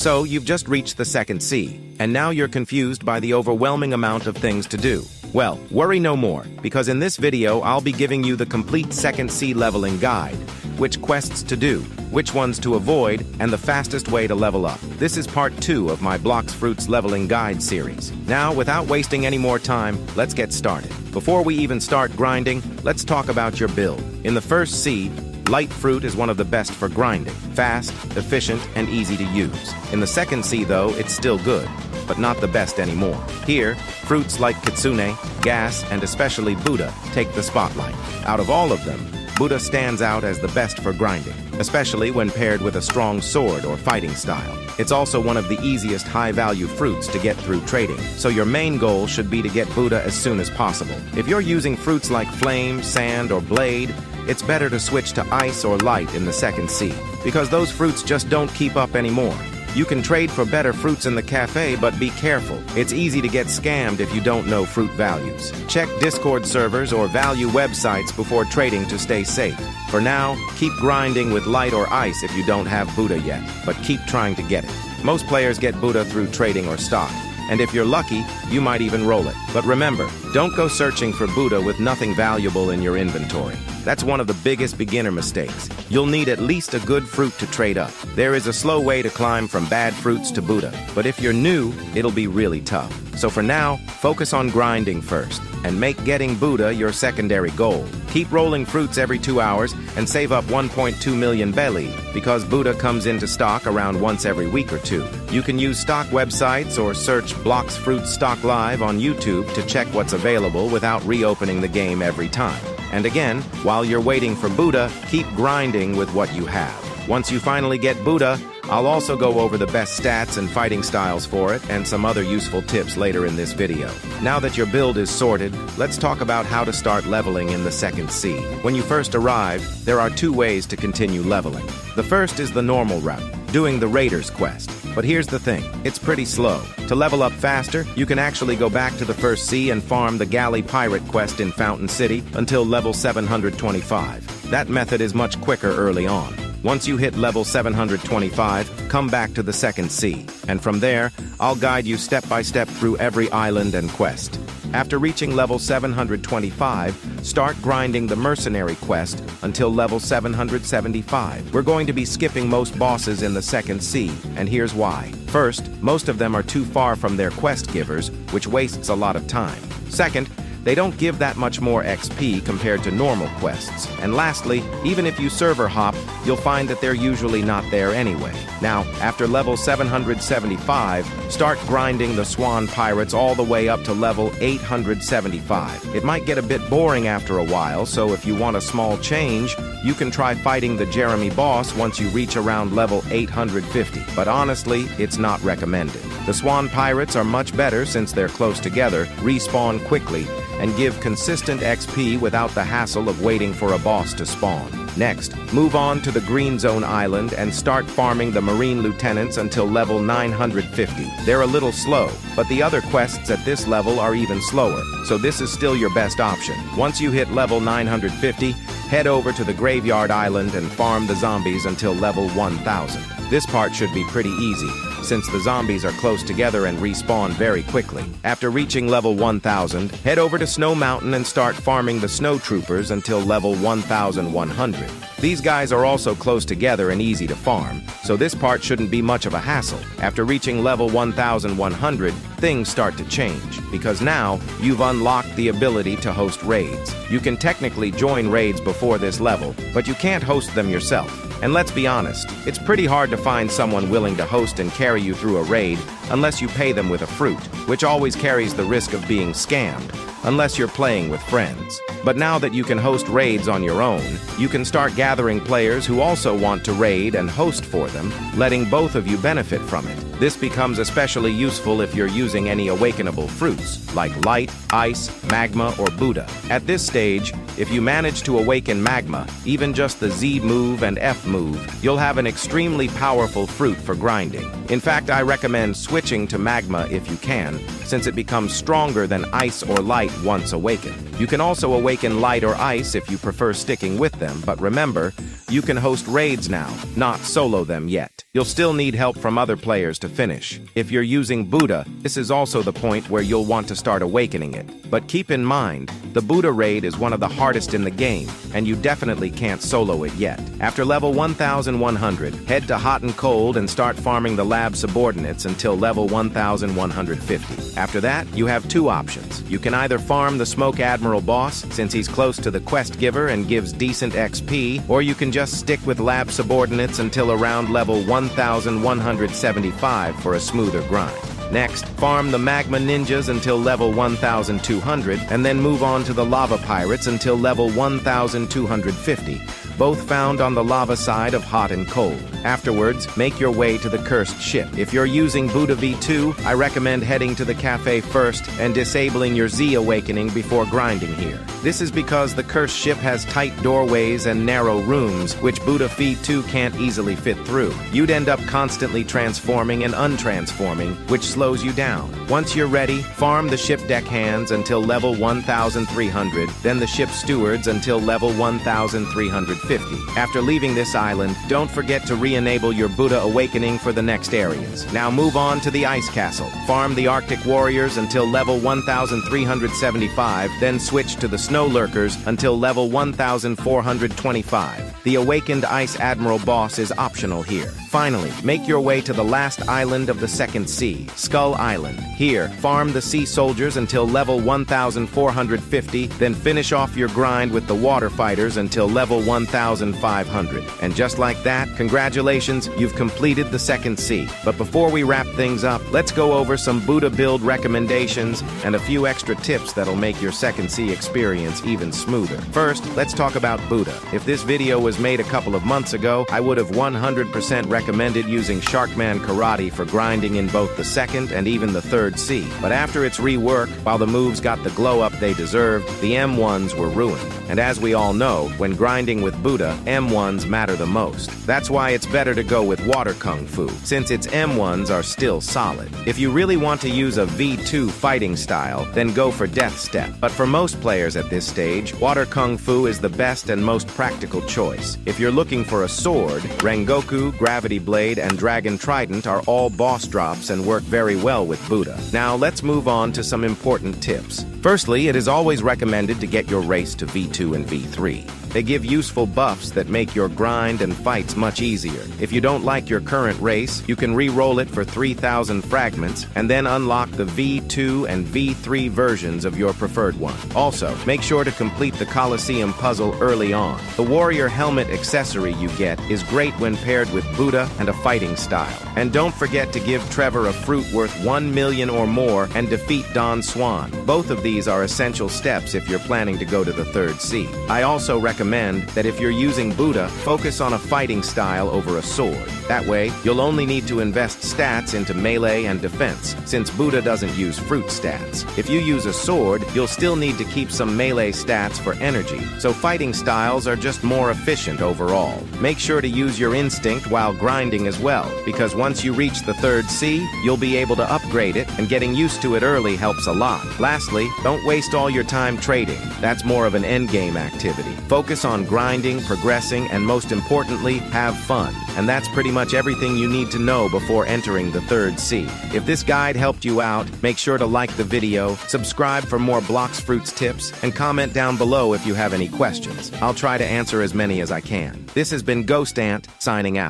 So you've just reached the second sea, and now you're confused by the overwhelming amount of things to do. Well, worry no more, because in this video I'll be giving you the complete second sea leveling guide, which quests to do, which ones to avoid, and the fastest way to level up. This is part 2 of my Blox Fruits Leveling Guide series. Now, without wasting any more time, let's get started. Before we even start grinding, let's talk about your build. In the first sea, light fruit is one of the best for grinding. Fast, efficient, and easy to use. In the second sea, though, it's still good, but not the best anymore. Here, fruits like Kitsune, Gas, and especially Buddha take the spotlight. Out of all of them, Buddha stands out as the best for grinding, especially when paired with a strong sword or fighting style. It's also one of the easiest high-value fruits to get through trading, so your main goal should be to get Buddha as soon as possible. If you're using fruits like Flame, Sand, or Blade, it's better to switch to Ice or Light in the second sea, because those fruits just don't keep up anymore. You can trade for better fruits in the cafe, but be careful. It's easy to get scammed if you don't know fruit values. Check Discord servers or value websites before trading to stay safe. For now, keep grinding with Light or Ice if you don't have Buddha yet, but keep trying to get it. Most players get Buddha through trading or stock, and if you're lucky, you might even roll it. But remember, don't go searching for Buddha with nothing valuable in your inventory. That's one of the biggest beginner mistakes. You'll need at least a good fruit to trade up. There is a slow way to climb from bad fruits to Buddha, but if you're new, it'll be really tough. So for now, focus on grinding first, and make getting Buddha your secondary goal. Keep rolling fruits every 2 hours, and save up 1.2 million belly, because Buddha comes into stock around once every week or two. You can use stock websites or search Blox Fruits Stock Live on YouTube to check what's available without reopening the game every time. And again, while you're waiting for Buddha, keep grinding with what you have. Once you finally get Buddha, I'll also go over the best stats and fighting styles for it and some other useful tips later in this video. Now that your build is sorted, let's talk about how to start leveling in the second sea. When you first arrive, there are 2 ways to continue leveling. The first is the normal route, doing the Raiders quest. But here's the thing, it's pretty slow. To level up faster, you can actually go back to the first sea and farm the Galley Pirate quest in Fountain City until level 725. That method is much quicker early on. Once you hit level 725, come back to the second sea, and from there, I'll guide you step by step through every island and quest. After reaching level 725, start grinding the Mercenary quest until level 775. We're going to be skipping most bosses in the second sea, and here's why. First, most of them are too far from their quest givers, which wastes a lot of time. Second, they don't give that much more XP compared to normal quests. And lastly, even if you server hop, you'll find that they're usually not there anyway. Now, after level 775, start grinding the Swan Pirates all the way up to level 875. It might get a bit boring after a while, so if you want a small change, you can try fighting the Jeremy boss once you reach around level 850. But honestly, it's not recommended. The Swan Pirates are much better since they're close together, respawn quickly, and give consistent XP without the hassle of waiting for a boss to spawn. Next, move on to the Green Zone Island and start farming the Marine Lieutenants until level 950. They're a little slow, but the other quests at this level are even slower, so this is still your best option. Once you hit level 950, head over to the Graveyard Island and farm the zombies until level 1000. This part should be pretty easy, since the zombies are close together and respawn very quickly. After reaching level 1000, head over to Snow Mountain and start farming the Snow Troopers until level 1100. These guys are also close together and easy to farm, so this part shouldn't be much of a hassle. After reaching level 1100, things start to change, because now you've unlocked the ability to host raids. You can technically join raids before this level, but you can't host them yourself. And let's be honest, it's pretty hard to find someone willing to host and carry you through a raid unless you pay them with a fruit, which always carries the risk of being scammed, unless you're playing with friends. But now that you can host raids on your own, you can start gathering players who also want to raid and host for them, letting both of you benefit from it. This becomes especially useful if you're using any awakenable fruits, like Light, Ice, Magma, or Buddha. At this stage, if you manage to awaken Magma, even just the Z move and F move, you'll have an extremely powerful fruit for grinding. In fact, I recommend switching to Magma if you can, since it becomes stronger than Ice or Light once awakened. You can also awaken Light or Ice if you prefer sticking with them, but remember, You can host raids now, not solo them yet. You'll still need help from other players to finish. If you're using Buddha, this is also the point where you'll want to start awakening it. But keep in mind, the Buddha raid is one of the hardest in the game, and you definitely can't solo it yet. After level 1100, head to Hot and Cold and start farming the lab subordinates until level 1150. After that, you have two options. You can either farm the Smoke Admiral boss, since he's close to the quest giver and gives decent XP, or you can just stick with lab subordinates until around level 1175 for a smoother grind. Next, farm the Magma Ninjas until level 1200, and then move on to the Lava Pirates until level 1250, both found on the lava side of Hot and Cold. Afterwards, make your way to the Cursed Ship. If you're using Buddha V2, I recommend heading to the cafe first and disabling your Z Awakening before grinding here. This is because the Cursed Ship has tight doorways and narrow rooms, which Buddha V2 can't easily fit through. You'd end up constantly transforming and untransforming, which slows you down. Once you're ready, farm the ship deckhands until level 1300, then the ship stewards until level 1350. After leaving this island, don't forget to re-enable your Buddha Awakening for the next areas. Now move on to the Ice Castle. Farm the Arctic Warriors until level 1375, then switch to the Snow Lurkers until level 1425. The Awakened Ice Admiral boss is optional here. Finally, make your way to the last island of the Second Sea, Skull Island. Here, farm the Sea Soldiers until level 1450, then finish off your grind with the Water Fighters until level 1500. And just like that, congratulations, you've completed the Second Sea. But before we wrap things up, let's go over some Buddha build recommendations and a few extra tips that'll make your Second Sea experience even smoother. First, let's talk about Buddha. If this video was made a couple of months ago, I would have 100% recommended using Sharkman Karate for grinding in both the second and even the third sea. But after its rework, while the moves got the glow up they deserved, the M1s were ruined. And as we all know, when grinding with Buddha, M1s matter the most. That's why it's better to go with Water Kung Fu, since its M1s are still solid. If you really want to use a V2 fighting style, then go for Death Step. But for most players at this stage, Water Kung Fu is the best and most practical choice. If you're looking for a sword, Rengoku, Gravity Blade, and Dragon Trident are all boss drops and work very well with Buddha. Now let's move on to some important tips. Firstly, it is always recommended to get your race to V2 and V3. They give useful buffs that make your grind and fights much easier. If you don't like your current race, you can re-roll it for 3,000 fragments and then unlock the V2 and V3 versions of your preferred one. Also, make sure to complete the Colosseum puzzle early on. The warrior helmet accessory you get is great when paired with Buddha and a fighting style. And don't forget to give Trevor a fruit worth 1 million or more and defeat Don Swan. Both of these are essential steps if you're planning to go to the third sea. I also recommend that if you're using Buddha, focus on a fighting style over a sword. That way, you'll only need to invest stats into melee and defense, since Buddha doesn't use fruit stats. If you use a sword, you'll still need to keep some melee stats for energy, so fighting styles are just more efficient overall. Make sure to use your instinct while grinding as well, because once you reach the third sea, you'll be able to upgrade it, and getting used to it early helps a lot. Lastly, don't waste all your time trading. That's more of an endgame activity. Focus on grinding, progressing, and most importantly, have fun. And that's pretty much everything you need to know before entering the third sea. If this guide helped you out, make sure to like the video, subscribe for more Blox Fruits tips, and comment down below if you have any questions. I'll try to answer as many as I can. This has been Ghost Ant, signing out.